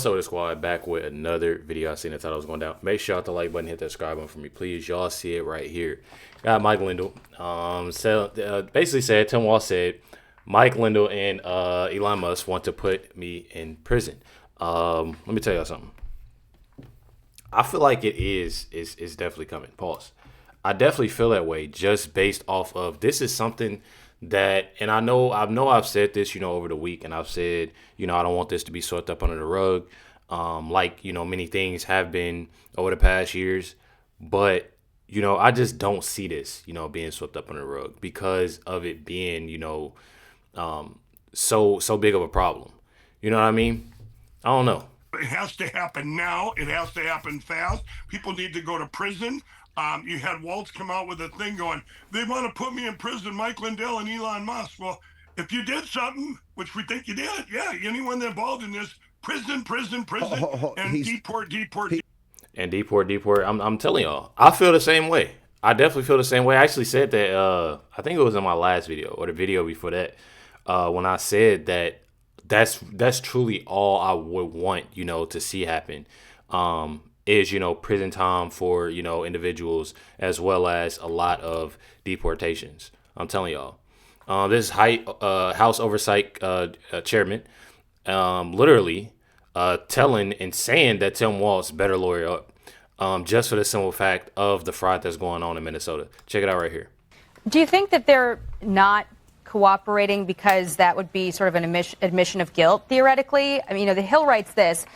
What's up with the squad? Back with another video. I seen the title was going down. Make sure y'all hit the like button, hit that subscribe button for me, please. Y'all see it right here. Got Mike Lindell. Basically said, Tim Walz said, Mike Lindell and Elon Musk want to put me in prison. Let me tell y'all something. I feel like it's definitely coming. Pause. I definitely feel that way just based off of this is something that, and I know I've said this, over the week, and I've said, I don't want this to be swept up under the rug, like, many things have been over the past years, but, I just don't see this, being swept up under the rug because of it being, so big of a problem. You know what I mean? I don't know. It has to happen now. It has to happen fast. People need to go to prison. You had Walz come out with a thing going, they want to put me in prison, Mike Lindell and Elon Musk. Well, if you did something, which we think you did, yeah, anyone involved in this, prison, and deport. And deport. I'm telling y'all, I feel the same way. I definitely feel the same way. I actually said that, I think it was in my last video or the video before that, when I said that that's truly all I would want, to see happen. Is, prison time for, individuals as well as a lot of deportations. I'm telling y'all. This House Oversight Chairman literally telling and saying that Tim Walz better lawyer up just for the simple fact of the fraud that's going on in Minnesota. Check it out right here. Do you think that they're not cooperating because that would be sort of an admission of guilt, theoretically? I mean, The Hill writes this.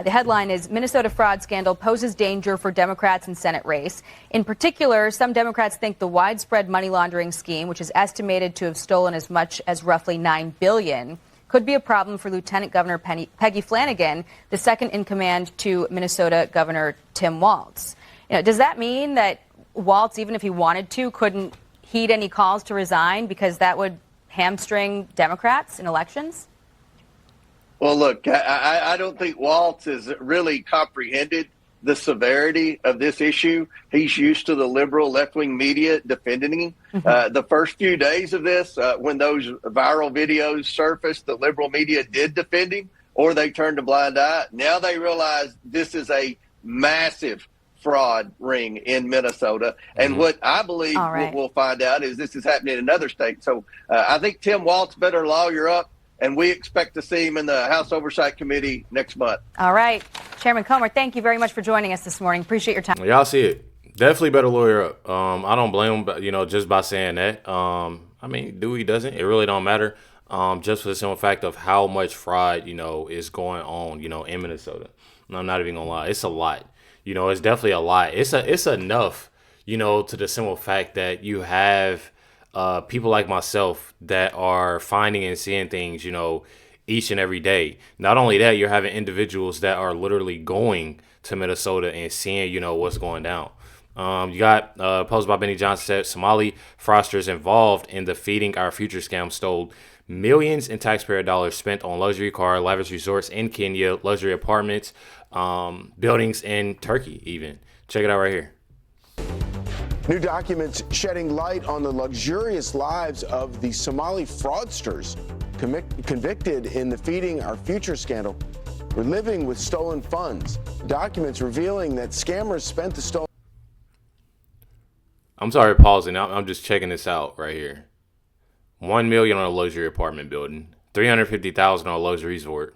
The headline is, Minnesota fraud scandal poses danger for Democrats in Senate race. In particular, some Democrats think the widespread money laundering scheme, which is estimated to have stolen as much as roughly $9 billion, could be a problem for Lieutenant Governor Peggy Flanagan, the second in command to Minnesota Governor Tim Walz. Does that mean that Walz, even if he wanted to, couldn't heed any calls to resign because that would hamstring Democrats in elections? Well, look, I don't think Walz has really comprehended the severity of this issue. He's used to the liberal left-wing media defending him. The first few days of this, when those viral videos surfaced, the liberal media did defend him, or they turned a blind eye. Now they realize this is a massive fraud ring in Minnesota. And what I believe we'll find out is this is happening in other states. So I think Tim Walz better lawyer up. And we expect to see him in the House Oversight Committee next month. All right. Chairman Comer, thank you very much for joining us this morning. Appreciate your time. Y'all see it. Definitely better lawyer up. I don't blame him, just by saying that. I mean, do he doesn't? It really don't matter. Just for the simple fact of how much fraud, is going on, in Minnesota. And I'm not even going to lie. It's a lot. It's definitely a lot. It's enough, to the simple fact that you have people like myself that are finding and seeing things, each and every day. Not only that, you're having individuals that are literally going to Minnesota and seeing, what's going down. You got posted by Benny Johnson said Somali fraudsters involved in the Feeding Our Future scam stole millions in taxpayer dollars spent on luxury car, lavish resorts in Kenya, luxury apartments, buildings in Turkey even. Check it out right here. New documents shedding light on the luxurious lives of the Somali fraudsters convicted in the Feeding Our Future scandal were living with stolen funds. Documents revealing that scammers spent the stolen... I'm sorry, pausing. I'm just checking this out right here. $1 million on a luxury apartment building. $350,000 on a luxury resort.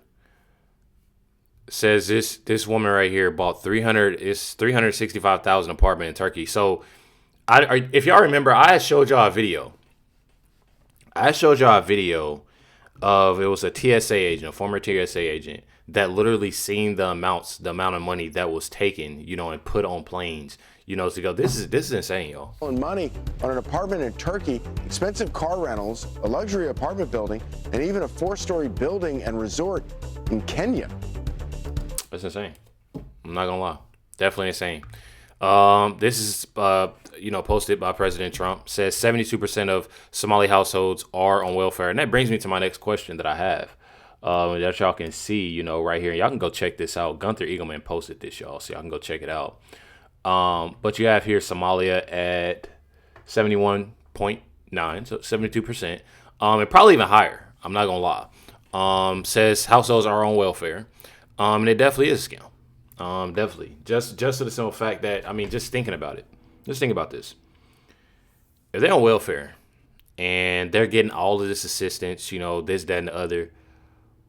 Says this woman right here bought $365,000 apartment in Turkey. So if y'all remember, I showed y'all a video. Of, it was a TSA agent, a former TSA agent, that literally seen the amount of money that was taken, and put on planes, to go. This is insane, y'all. Money on an apartment in Turkey, expensive car rentals, a luxury apartment building, and even a 4-story building and resort in Kenya. That's insane. I'm not gonna lie. Definitely insane. This is, posted by President Trump. Says 72% of Somali households are on welfare. And that brings me to my next question that I have. That y'all can see, right here. Y'all can go check this out. Gunther Eagleman posted this, y'all. So y'all can go check it out. But you have here Somalia at 71.9, so 72%. And probably even higher. I'm not going to lie. Says households are on welfare. And it definitely is a scam. Definitely. Just to the simple fact that, I mean, just thinking about it. Just think about this. If they're on welfare and they're getting all of this assistance, you know, this, that, and the other,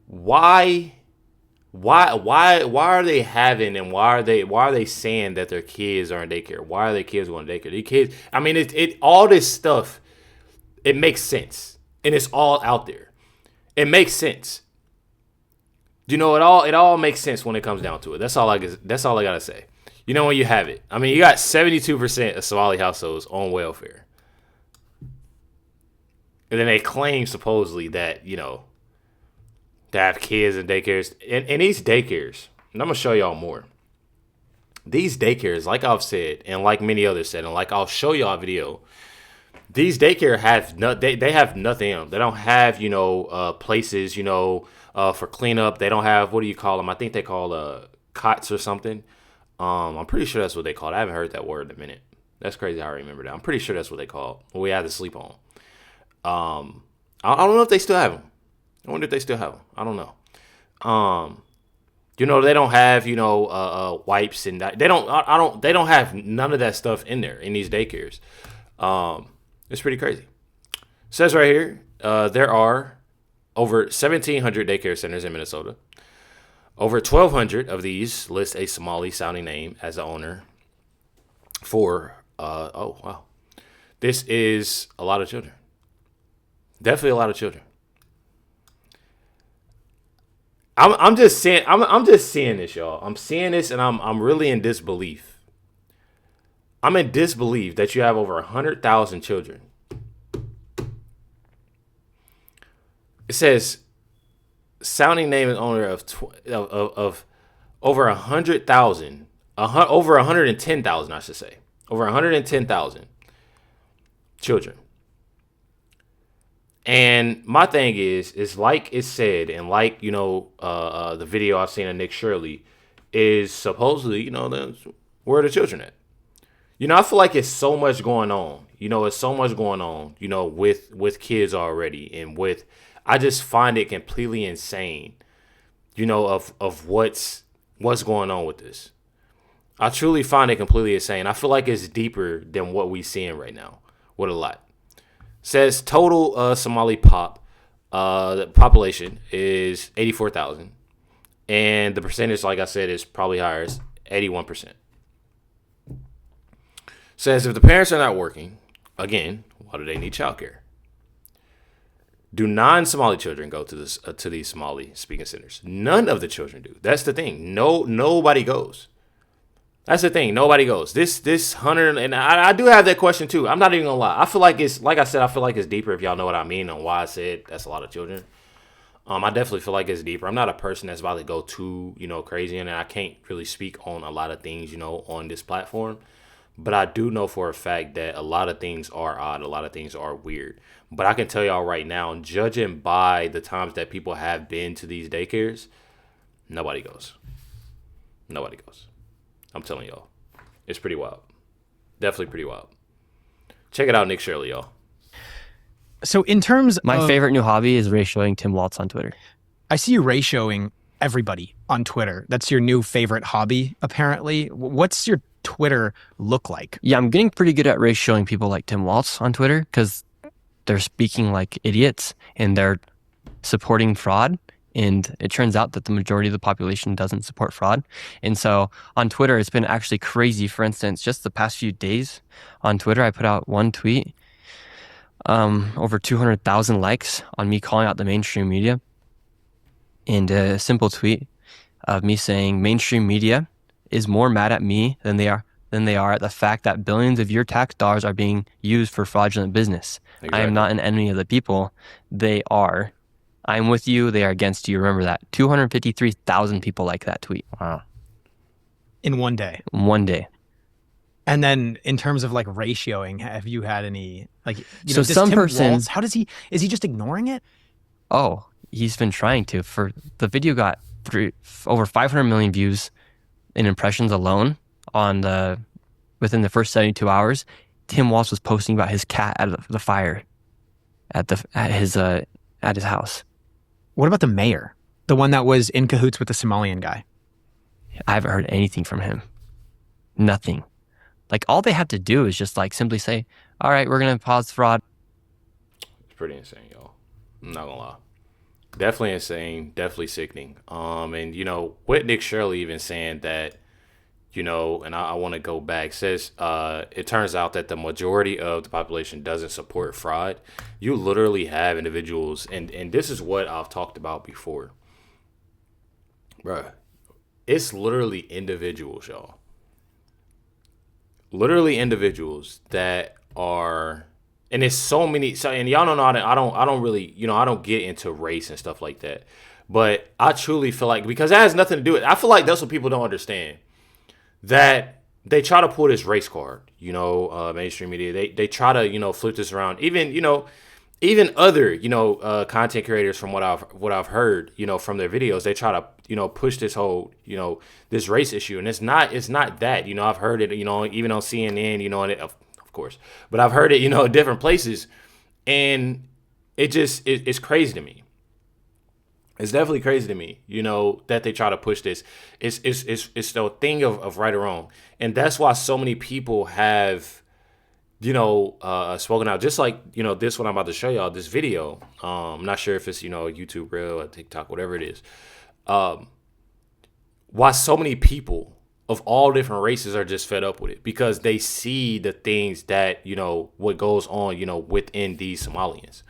why are they having, and why are they saying that their kids are in daycare? Why are their kids going to daycare? These kids, I mean, it all this stuff, it makes sense, and it's all out there. It makes sense. You know, it all makes sense when it comes down to it. That's all I gotta say. You know, when you have it, I mean, you got 72% of Somali households on welfare, and then they claim supposedly that, you know, to have kids in daycares. And these daycares, and I'm going to show y'all more. These daycares, like I've said, and like many others said, and like I'll show y'all a video, these daycare they have nothing in them. They don't have, you know, places, you know, for cleanup. They don't have, what do you call them? I think they call cots or something. I'm pretty sure that's what they call it. I haven't heard that word in a minute. That's crazy how I remember that. I'm pretty sure that's what they call it. What we had to sleep on. I don't know if they still have them. I wonder if they still have them. I don't know. You know, they don't have, you know, wipes, and they don't have none of that stuff in there in these daycares. It's pretty crazy. It says right here, there are over 1,700 daycare centers in Minnesota. Over 1,200 of these list a Somali sounding name as the owner for, oh, wow. This is a lot of children. Definitely a lot of children. I'm just seeing this, y'all. I'm seeing this, and I'm really in disbelief. I'm in disbelief that you have over 100,000 children. It says sounding name and owner of over 100,000, over 110,000, I should say, over 110,000 children. And my thing is like it said, and like, you know, the video I've seen of Nick Shirley is supposedly, you know, where are the children at? You know, I feel like it's so much going on. You know, it's so much going on, you know, with kids already, and with, I just find it completely insane, you know, of what's going on with this. I truly find it completely insane. I feel like it's deeper than what we're seeing right now with a lot. Says total Somali the population is 84,000, and the percentage, like I said, is probably higher. It's 81%. Says if the parents are not working, again, why do they need childcare? Do non-Somali children go to this to these Somali speaking centers? None of the children do. That's the thing. Nobody goes. That's the thing. Nobody goes. This 100, and I do have that question too. I'm not even gonna lie. I feel like it's, like I said, I feel like it's deeper, if y'all know what I mean on why I said that's a lot of children. I definitely feel like it's deeper. I'm not a person that's about to go too, you know, crazy, and I can't really speak on a lot of things, you know, on this platform. But I do know for a fact that a lot of things are odd. A lot of things are weird. But I can tell y'all right now, judging by the times that people have been to these daycares, nobody goes. Nobody goes. I'm telling y'all. It's pretty wild. Definitely pretty wild. Check it out, Nick Shirley, y'all. So in terms of... My favorite new hobby is ratioing Tim Walz on Twitter. I see you ratioing everybody on Twitter. That's your new favorite hobby, apparently. What's your Twitter look like? Yeah, I'm getting pretty good at ratioing people like Tim Walz on Twitter because they're speaking like idiots and they're supporting fraud. And it turns out that the majority of the population doesn't support fraud. And so on Twitter, it's been actually crazy. For instance, just the past few days on Twitter, I put out one tweet, over 200,000 likes on me calling out the mainstream media. And a simple tweet of me saying mainstream media is more mad at me than they are at the fact that billions of your tax dollars are being used for fraudulent business. Exactly. I am not an enemy of the people. They are. I'm with you. They are against you. Remember that. 253,000 people like that tweet. Wow. In one day. One day. And then in terms of like ratioing, have you had any, like, you so know, some person, Walz, how does he, is he just ignoring it? Oh, he's been trying to. For the video got over 500 million views in impressions alone within the first 72 hours. Tim Walz was posting about his cat at the fire at his house. What about the mayor? The one that was in cahoots with the Somalian guy. I haven't heard anything from him. Nothing. Like, all they have to do is just like simply say, all right, we're going to pause fraud. It's pretty insane, y'all. I'm not gonna lie. Definitely insane. Definitely sickening. And you know, with Nick Shirley even saying that, you know, and I want to go back, says it turns out that the majority of the population doesn't support fraud. You literally have individuals, and this is what I've talked about before. Bruh, it's literally individuals, y'all. Literally individuals that are, and it's so many. So, and y'all don't know. I don't really, you know, I don't get into race and stuff like that. But I truly feel like, because it has nothing to do with. I feel like that's what people don't understand. That they try to pull this race card. You know, mainstream media. They try to, you know, flip this around. Even, you know, even other, you know, content creators, from what I've heard, you know, from their videos, they try to, you know, push this whole, you know, this race issue, and it's not that, you know, I've heard it, you know, even on CNN, you know, and of course, but I've heard it, you know, in different places, and it's crazy to me. It's definitely crazy to me, you know, that they try to push this. It's the thing of right or wrong, and that's why so many people have, you know, spoken out, just like, you know, this one I'm about to show y'all, this video. I'm not sure if it's, you know, a YouTube reel or TikTok, whatever it is. Why so many people of all different races are just fed up with it, because they see the things that, you know, what goes on, you know, within these Somalians.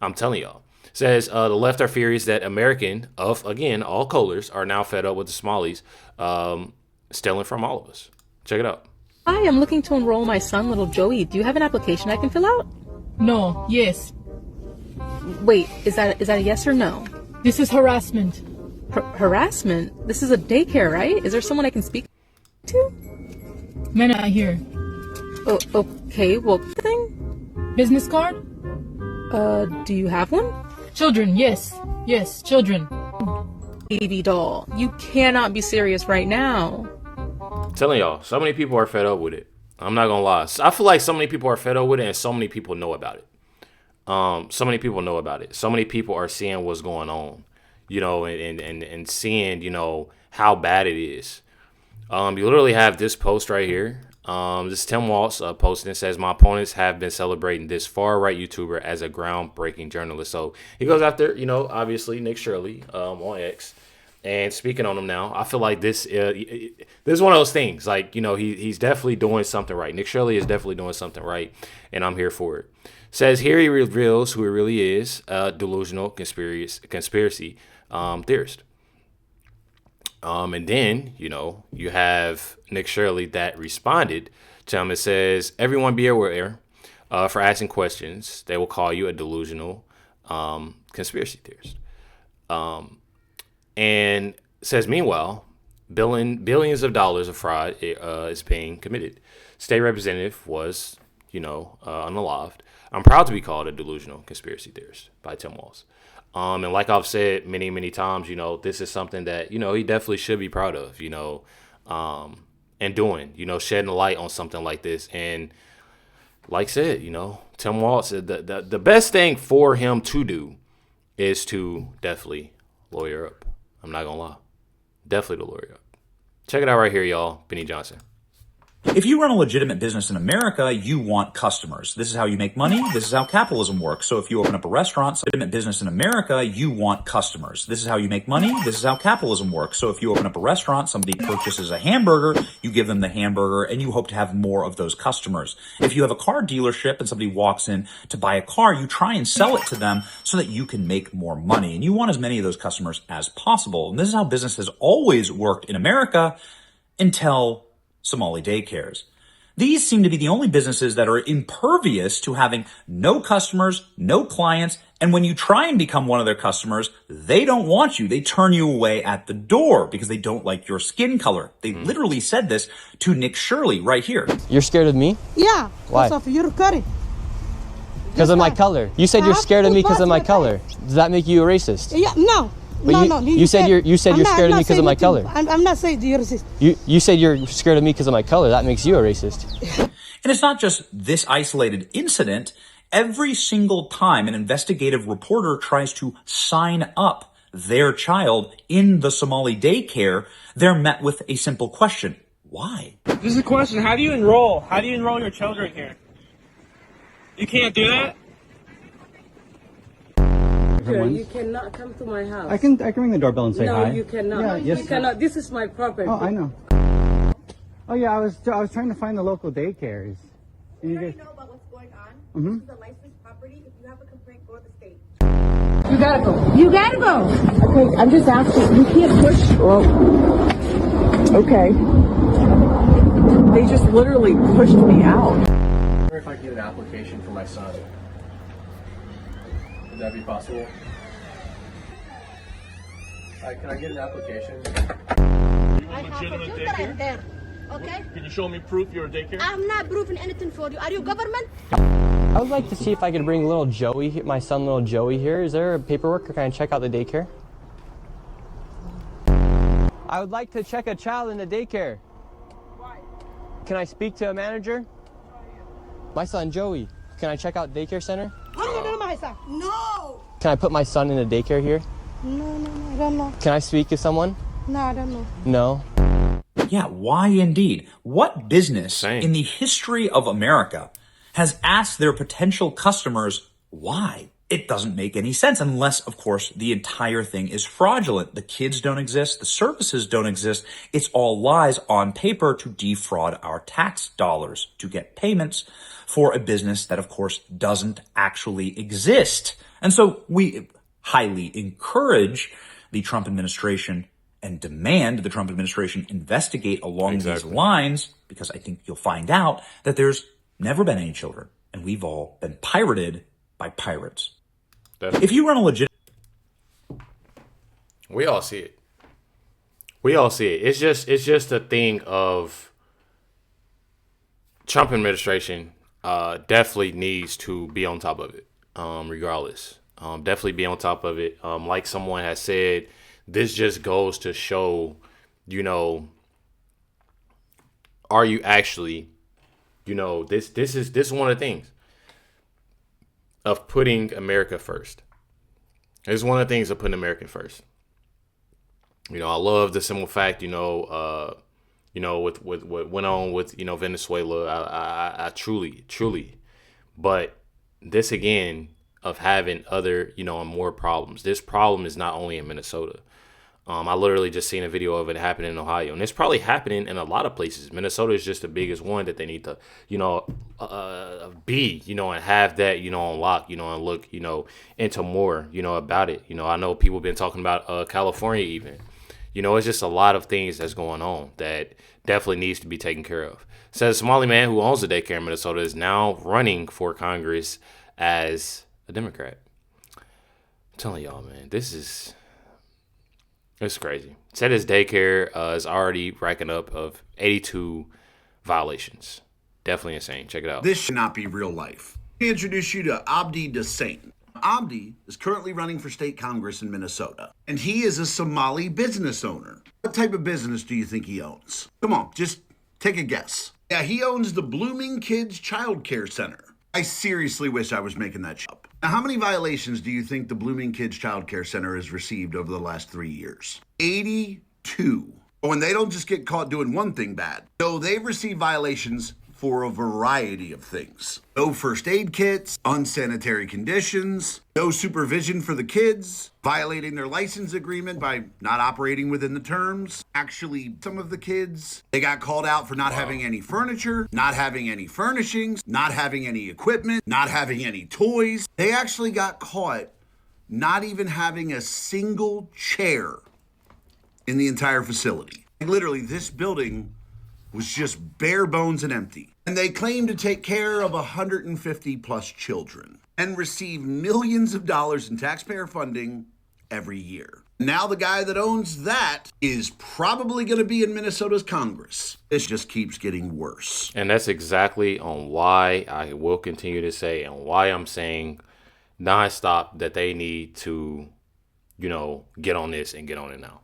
I'm telling y'all. Says the left are furious that American of, again, all colors are now fed up with the Somalis stealing from all of us. Check it out. Hi, I'm looking to enroll my son, little Joey. Do you have an application I can fill out? No, yes. Wait, is that a yes or no? This is harassment. Harassment? This is a daycare, right? Is there someone I can speak to? Men are here. Oh, okay, well, thing? Business card? Do you have one? Children, yes. Yes, children. Baby doll, you cannot be serious right now. I'm telling y'all, so many people are fed up with it. I'm not gonna lie. I feel like so many people are fed up with it, and so many people know about it. So many people know about it. So many people are seeing what's going on, you know, and seeing, you know, how bad it is. You literally have this post right here. This is Tim Walz posting. It says, my opponents have been celebrating this far-right YouTuber as a groundbreaking journalist. So he goes after, you know, obviously Nick Shirley on X, and speaking on him now. I feel like this is one of those things. Like, you know, he's definitely doing something right. Nick Shirley is definitely doing something right, and I'm here for it. Says here he reveals who he really is, delusional conspiracy theorist. And then, you know, you have Nick Shirley that responded to him. It says, everyone be aware, for asking questions, they will call you a delusional conspiracy theorist. And says, meanwhile, billions of dollars of fraud is being committed. State representative was, you know, unalived. I'm proud to be called a delusional conspiracy theorist by Tim Walz. And like I've said many, many times, you know, this is something that, you know, he definitely should be proud of, you know, and doing, you know, shedding a light on something like this. And like I said, you know, Tim Walz said the best thing for him to do is to definitely lawyer up. I'm not going to lie. Definitely to lawyer up. Check it out right here, y'all. Benny Johnson. If you run a legitimate business in America, you want customers. This is how you make money. This is how capitalism works. So if you open up a restaurant, legitimate business in America, you want customers. This is how you make money. This is how capitalism works. So if you open up a restaurant, somebody purchases a hamburger, you give them the hamburger, and you hope to have more of those customers. If you have a car dealership and somebody walks in to buy a car, you try and sell it to them so that you can make more money. And you want as many of those customers as possible. And this is how business has always worked in America until Somali daycares. These seem to be the only businesses that are impervious to having no customers, no clients, and when you try and become one of their customers, they don't want you. They turn you away at the door because they don't like your skin color. They literally said this to Nick Shirley right here. You're scared of me? Yeah. Why? Because of your curry. Because of my color. You said you're scared of me because of my color. Does that make you a racist? Yeah, no. But no. You said you're scared of me because of my color. I'm not saying you're racist. You said you're scared of me because of my color. That makes you a racist. And it's not just this isolated incident. Every single time an investigative reporter tries to sign up their child in the Somali daycare, they're met with a simple question. Why? This is a question. How do you enroll? How do you enroll your children here? You can't do that? You cannot come to my house. I can ring the doorbell and say hi. No, you cannot. Yeah, yes. You cannot. This is my property. Oh, I know. Oh yeah, I was trying to find the local daycares. You already know about what's going on. Mm-hmm. This is a licensed property. If you have a complaint, go to the state. You gotta go. You gotta go. Okay, I'm just asking. You can't push. Well, okay. They just literally pushed me out. I wonder if I could get an application for my son. Would that be possible? Can I get an application? I have a children there. Okay? Can you show me proof you're a daycare? I'm not proving anything for you. Are you government? I would like to see if I could bring little Joey, my son little Joey here. Is there paperwork or can I check out the daycare? I would like to check a child in the daycare. Why? Can I speak to a manager? My son Joey. Can I check out daycare center? No! Can I put my son in a daycare here? No, I don't know. Can I speak to someone? No, I don't know. No. Yeah, why indeed? What business in the history of America has asked their potential customers why? It doesn't make any sense unless, of course, the entire thing is fraudulent. The kids don't exist. The services don't exist. It's all lies on paper to defraud our tax dollars, to get payments for a business that, of course, doesn't actually exist. And so we highly encourage the Trump administration and demand the Trump administration investigate along these lines, because I think you'll find out that there's never been any children, and we've all been pirated by pirates. If you run a legit... We all see it. We all see it. It's just a thing of Trump administration definitely needs to be on top of it, regardless. Definitely be on top of it. Like someone has said, this just goes to show, are you actually, this is one of the things of putting America first. It's one of the things of putting America first. I love the simple fact, with what went on with, Venezuela. I truly, but this again of having other, more problems. This problem is not only in Minnesota. I literally just seen a video of it happening in Ohio, and it's probably happening in a lot of places. Minnesota is just the biggest one that they need to, be, and have that, on lock, and look, into more, about it. I know people have been talking about California even. It's just a lot of things that's going on that definitely needs to be taken care of. Says a Somali man who owns a daycare in Minnesota is now running for Congress as a Democrat. I'm telling y'all, man, it's crazy. Said his daycare is already racking up of 82 violations. Definitely insane. Check it out. This should not be real life. Let me introduce you to Abdi Dasain. Abdi is currently running for state Congress in Minnesota, and he is a Somali business owner. What type of business do you think he owns? Come on, just take a guess. Yeah, he owns the Blooming Kids Child Care Center. I seriously wish I was making that shit up. Now, how many violations do you think the Blooming Kids Child Care Center has received over the last 3 years? 82. Oh, and they don't just get caught doing one thing bad. No, they've received violations for a variety of things. No first aid kits, unsanitary conditions, no supervision for the kids, violating their license agreement by not operating within the terms. Actually, some of the kids, they got called out for not having any furniture, not having any furnishings, not having any equipment, not having any toys. They actually got caught not even having a single chair in the entire facility. Literally, this building was just bare bones and empty. And they claim to take care of 150 plus children and receive millions of dollars in taxpayer funding every year. Now the guy that owns that is probably going to be in Minnesota's Congress. This just keeps getting worse. And that's exactly on why I will continue to say and why I'm saying nonstop that they need to, get on this and get on it now.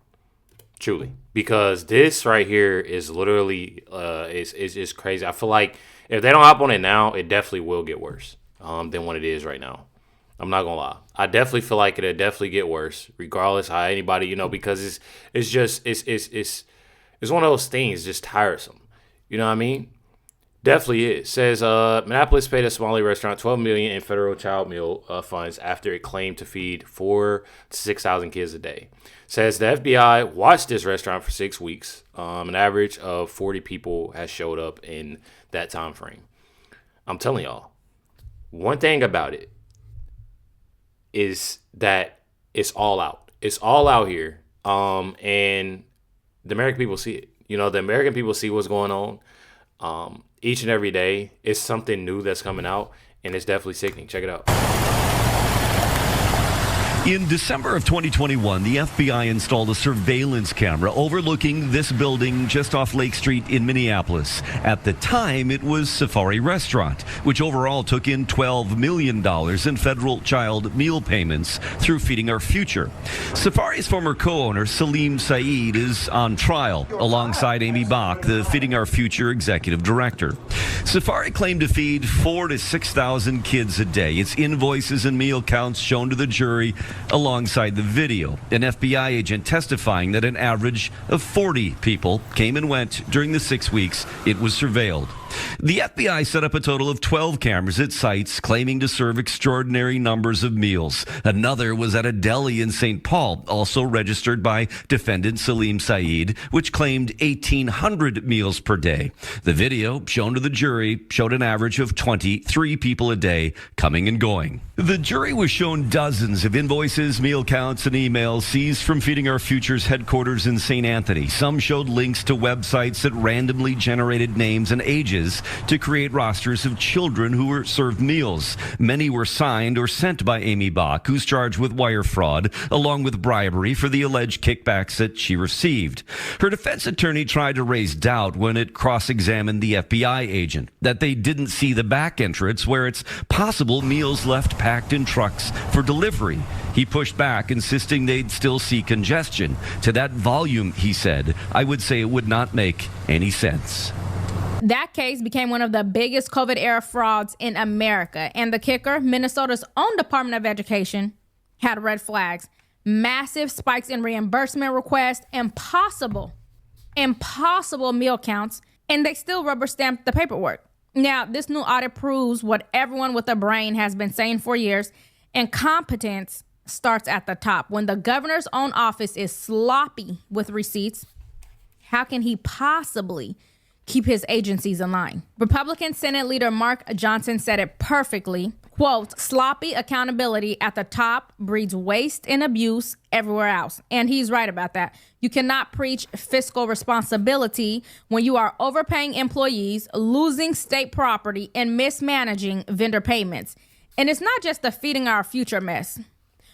Truly, because this right here is literally is crazy. I feel like if they don't hop on it now, it definitely will get worse than what it is right now. I'm not gonna lie. I definitely feel like it'll definitely get worse, regardless how anybody, because it's one of those things, just tiresome. You know what I mean? Definitely is. Says Minneapolis paid a Somali restaurant $12 million in federal child meal funds after it claimed to feed 4,000 to 6,000 kids a day. Says the FBI watched this restaurant for 6 weeks. An average of 40 people has showed up in that time frame. I'm telling y'all, one thing about it is that it's all out. It's all out here. And the American people see it. The American people see what's going on. Each and every day, it's something new that's coming out, and it's definitely sickening. Check it out. In December of 2021, the FBI installed a surveillance camera overlooking this building just off Lake Street in Minneapolis. At the time, it was Safari Restaurant, which overall took in $12 million in federal child meal payments through Feeding Our Future. Safari's former co-owner, Salim Saeed, is on trial alongside Amy Bach, the Feeding Our Future executive director. Safari claimed to feed 4,000 to 6,000 kids a day. Its invoices and meal counts shown to the jury alongside the video. An FBI agent testifying that an average of 40 people came and went during the 6 weeks it was surveilled. The FBI set up a total of 12 cameras at sites claiming to serve extraordinary numbers of meals. Another was at a deli in St. Paul, also registered by defendant Salim Saeed, which claimed 1,800 meals per day. The video, shown to the jury, showed an average of 23 people a day coming and going. The jury was shown dozens of invoices, meal counts, and emails seized from Feeding Our Future's headquarters in St. Anthony. Some showed links to websites that randomly generated names and ages to create rosters of children who were served meals. Many were signed or sent by Amy Bach, who's charged with wire fraud, along with bribery for the alleged kickbacks that she received. Her defense attorney tried to raise doubt when it cross-examined the FBI agent, that they didn't see the back entrance where it's possible meals left packed in trucks for delivery. He pushed back, insisting they'd still see congestion. To that volume, he said, I would say it would not make any sense. That case became one of the biggest COVID-era frauds in America. And the kicker, Minnesota's own Department of Education had red flags. Massive spikes in reimbursement requests, impossible meal counts, and they still rubber stamped the paperwork. Now, this new audit proves what everyone with a brain has been saying for years. Incompetence starts at the top. When the governor's own office is sloppy with receipts, how can he possibly keep his agencies in line? Republican Senate Leader Mark Johnson said it perfectly. Quote, sloppy accountability at the top breeds waste and abuse everywhere else. And he's right about that. You cannot preach fiscal responsibility when you are overpaying employees, losing state property, and mismanaging vendor payments. And it's not just the Feeding Our Future mess.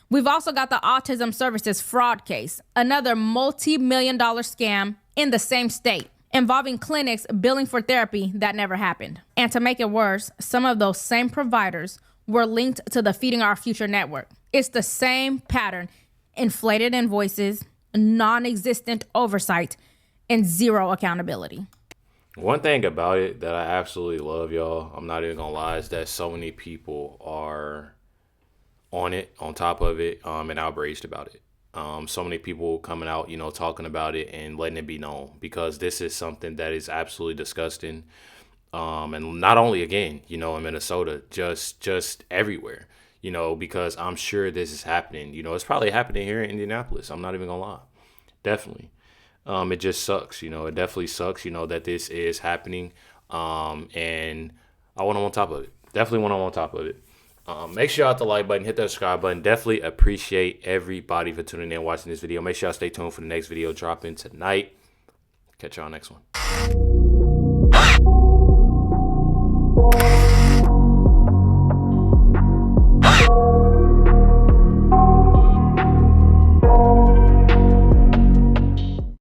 We've also got the Autism Services fraud case, another multi-million-dollar scam in the same state, involving clinics billing for therapy that never happened. And to make it worse, some of those same providers were linked to the Feeding Our Future network. It's the same pattern: inflated invoices, non-existent oversight, and zero accountability. One thing about it that I absolutely love, y'all, I'm not even gonna lie, is that so many people are on it, on top of it, and outraged about it. So many people coming out, talking about it and letting it be known, because this is something that is absolutely disgusting. And not only, again, in Minnesota, just everywhere, because I'm sure this is happening. It's probably happening here in Indianapolis. I'm not even gonna lie. Definitely. It just sucks, it definitely sucks, that this is happening. And I want them on top of it. Definitely want them on top of it. Make sure y'all hit the like button, hit that subscribe button. Definitely appreciate everybody for tuning in and watching this video. Make sure y'all stay tuned for the next video dropping tonight. Catch y'all next one.